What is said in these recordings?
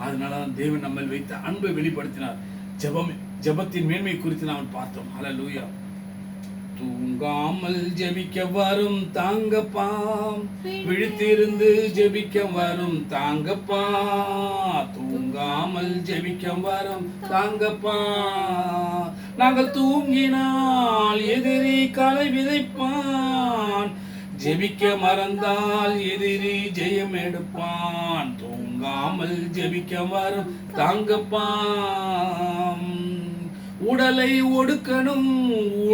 அதனாலதான் தேவன் நம்மை வைத்த அன்பை வெளிப்படுத்தினார். ஜெபத்தின் மேன்மை குறித்து நாம் பார்த்தோம். ஹல்லேலூயா. தூங்காமல் ஜெபிக்க வரும் தாங்கப்பா, விழித்திருந்து ஜெபிக்க வரும் தாங்கப்பா, தூங்காமல் ஜெபிக்க வரும் தாங்கப்பா. நாங்கள் தூங்கினால் எதிரி களை விதைப்பான், ஜெபிக்க மறந்தால் எதிரி ஜெயம் எடுப்பான். தூங்காமல் ஜெபிக்க வரும் தாங்கப்பா. உடலை ஒடுக்கணும்,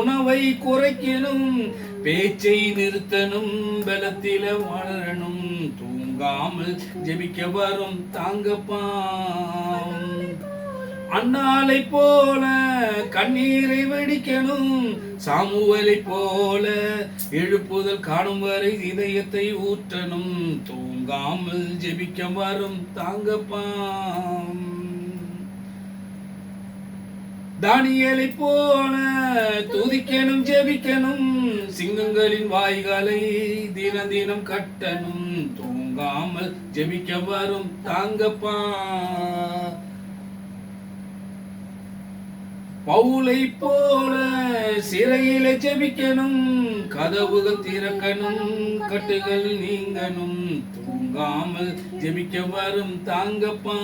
உணவை குறைக்கணும், பேச்சை நிறுத்தணும், பலத்தில வளரணும். தூங்காமல் ஜெபிக்க வரும் தாங்கப்பா. அண்ணாலை போல கண்ணீரை வெடிக்கணும், சாமுவேலை போல எழுப்புதல் காணும் வரை இதயத்தை ஊற்றணும். தூங்காமல் ஜெபிக்க வரும் தாங்கப்பா. தானியேலை போல துதிக்கணும் ஜெபிக்கணும், சிங்கங்களின் வாய்களை தினம் தினம் கட்டணும். தூங்காமல் ஜெபிக்க வரும் தாங்கப்பா. பவுலை போல சிறையில ஜெபிக்கணும், கதவுகள் திறக்கணும், கட்டுகள் நீங்கணும். தூங்காமல் ஜெபிக்க வரும் தாங்கப்பா.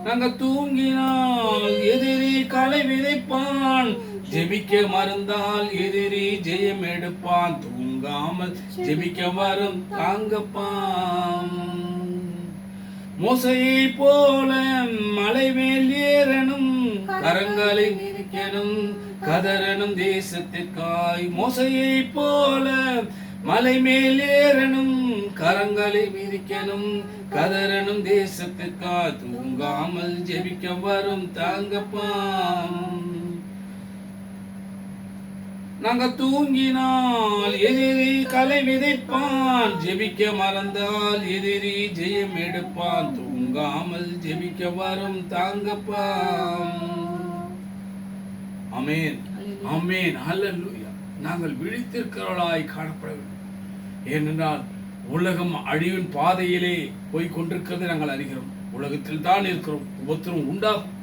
நாங்க தூங்கினால் எதிரி களை விதைப்பான், ஜெபிக்க மறந்தால் எதிரி ஜெயம் எடுப்பான். தூங்காமல் ஜெபிக்க வரும் தாங்கப்பா. மோசையை போல மலை மேல் ஏறணும், கரங்களை விரிக்கணும், கதறணும் தேசத்திற்காய். மோசையை போல மலை மேல் ஏறணும், கரங்களை விரிக்கணும், கதறணும் தேசத்திற்காய். தூங்காமல் ஜெபிக்க வரும் தாங்கப்பா. நாங்க தூங்கினால் எதிரி களை விதைப்பான், ஜெபிக்க மறந்தால் எதிரி ஜெயம் எடுப்பான். தூங்காமல் ஜெபிக்க வரும் தாங்கப்பா. ஆமென், ஆமென், ஹல்லேலூயா. நாங்கள் விழித்திருக்கிறவர்களாய் காணப்பட வேண்டும். ஏனென்றால் உலகம் அழிவின் பாதையிலே போய் கொண்டிருக்கிறது நாங்கள் அறிகிறோம். உலகத்தில் தான் இருக்கிறோம், உபத்திரம் உண்டாகும்.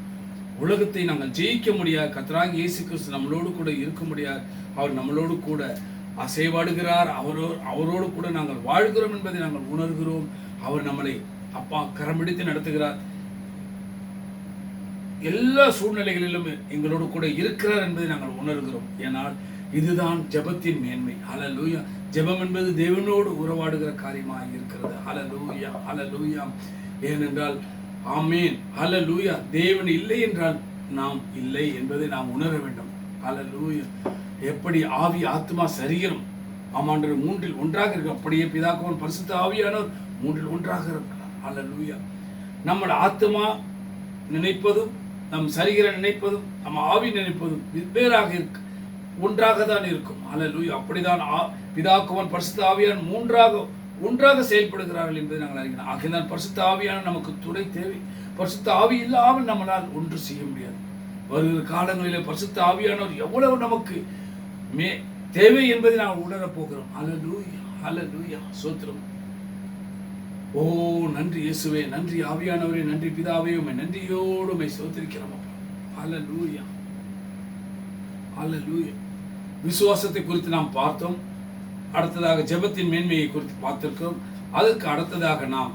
உலகத்தை நாங்கள் ஜெயிக்க முடியாது. கர்த்தராகிய இயேசு கிறிஸ்து நம்மளோடு கூட இருக்க முடியாது. அவர் நம்மளோடு கூட அசைவாடுகிறார். அவரோடு கூட நாங்கள் வாழ்கிறோம் என்பதை நாங்கள் உணர்கிறோம். அவர் நம்மளை அப்பா கரம்பிடித்து நடத்துகிறார். எல்லா சூழ்நிலைகளிலும் எங்களோடு கூட இருக்கிறார் என்பதை நாங்கள் உணர்கிறோம். ஏனால் இதுதான் ஜெபத்தின் மேன்மை. ஹல்லேலூயா. ஜெபம் என்பது தேவனோடு உறவாடுகிற காரியமாக இருக்கிறது. ஹல்லேலூயா, ஹல்லேலூயா. ஏனென்றால் ஆமென், ஹல்லேலூயா. தேவன் இல்லை என்றால் நாம் இல்லை என்பதை நாம் உணர வேண்டும். ஹல்லேலூயா. எப்படி ஆவி ஆத்மா சரீரம் ஆமாண்டவர் மூன்றில் ஒன்றாக இருக்கு, அப்படியே பிதாக்குவன் பரிசுத்த ஆவியானவர் மூன்றில் ஒன்றாக இருக்கிறார். ஹல்லேலூயா. நம்ம ஆத்மா நினைப்பதும் நம் சரீரம் நினைப்பதும் நம்ம ஆவி நினைப்பதும் வெவ்வேறாக இருக்கு, ஒன்றாக தான் இருக்கும். ஹல்லேலூயா. அப்படிதான் பிதாக்குவன் பரிசுத்த ஆவியான் ஒன்றாக செயல்படுகிறார்கள் என்பதை நாங்கள் அறிகிறோம். ஆகையால் பரிசுத்த ஆவியான நமக்கு துணை தேவை. பரிசுத்த ஆவி இல்லாமல் நம்மளால் ஒன்று செய்ய முடியாது. வருகிற காலங்களிலே பரிசுத்த ஆவியானவர் எவ்வளவு நமக்கு தேவை என்பதை நாங்கள் உணரப் போகிறோம். ஹல்லேலூயா, ஹல்லேலூயா. ஸ்தோத்திரம். ஓ நன்றி இயேசுவே, நன்றி ஆவியானவரே, நன்றி பிதாவே, உம்மை நன்றியோடு உம்மை ஸ்தோத்திரிக்கிறோம். ஹல்லேலூயா, ஹல்லேலூயா. விசுவாசத்தை குறித்து நாம் பார்த்தோம். அடுத்ததாக ஜெபத்தின் மேன்மையை குறித்து பார்த்திருக்கிறோம். அதற்கு அடுத்ததாக நாம்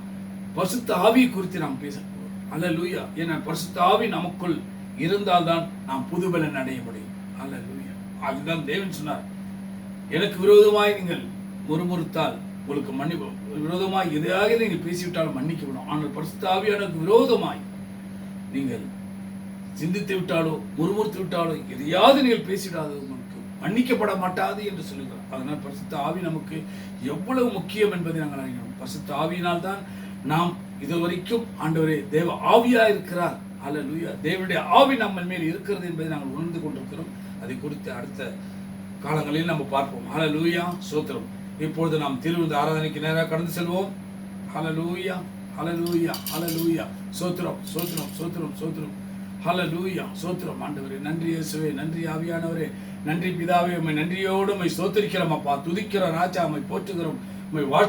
பரிசுத்த ஆவியை குறித்து நாம் பேச போகிறோம். ஹல்லேலூயா. ஏன்னா பரிசுத்த ஆவி நமக்குள் இருந்தால்தான் நாம் புதுபலன் அடைய முடியும். ஹல்லேலூயா. அதுதான் தேவன் சொன்னார், எனக்கு விரோதமாய் நீங்கள் முறுமுறுத்தால் உங்களுக்கு மன்னிப்பு, விரோதமாய் எதையாக நீங்கள் பேசிவிட்டாலும் மன்னிக்கப்படும். ஆனால் பரிசுத்த ஆவியானவருக்கு விரோதமாய் நீங்கள் சிந்தித்து விட்டாலோ முறுமுறுத்து விட்டாலோ எதையாவது நீங்கள் பேசிவிடாது உங்களுக்கு மன்னிக்கப்பட மாட்டாது என்று சொல்லுகிறார். அதனால் பரிசுத்த ஆவி நமக்கு எவ்வளவு முக்கியம் என்பதை நாங்கள் அறிகிறோம். பரிசுத்த ஆவியினால் தான் நாம் இதுவரைக்கும் ஆண்டவரே தேவ ஆவியா இருக்கிறார். ஹல்லேலூயா. தேவனுடைய ஆவி நம்ம மேல் இருக்கிறது என்பதை நாங்கள் உணர்ந்து கொண்டிருக்கிறோம். அதை குறித்து அடுத்த காலங்களில் நம்ம பார்ப்போம். ஹல்லேலூயா, ஸ்தோத்திரம். இப்பொழுது நாம் திருவிருந்து ஆராதனைக்கு நேராக கடந்து செல்வோம். ஹல்லேலூயா, ஹல்லேலூயா, ஹல்லேலூயா. ஸ்தோத்திரம், ஸ்தோத்திரம், ஸ்தோத்திரம், ஸ்தோத்திரம். ஹல்லேலூயா, ஸ்தோத்திரம். ஆண்டவரே நன்றி இயேசுவே, நன்றி ஆவியானவரே, நன்றி பிதாவே, உம்மை நன்றியோடு உம்மை ஸ்தோத்திரிக்கிறோம் அப்பா, துதிக்கிறோம் ராஜா, உம்மை போற்றுகிறோம், உம்மை வாழ்த்து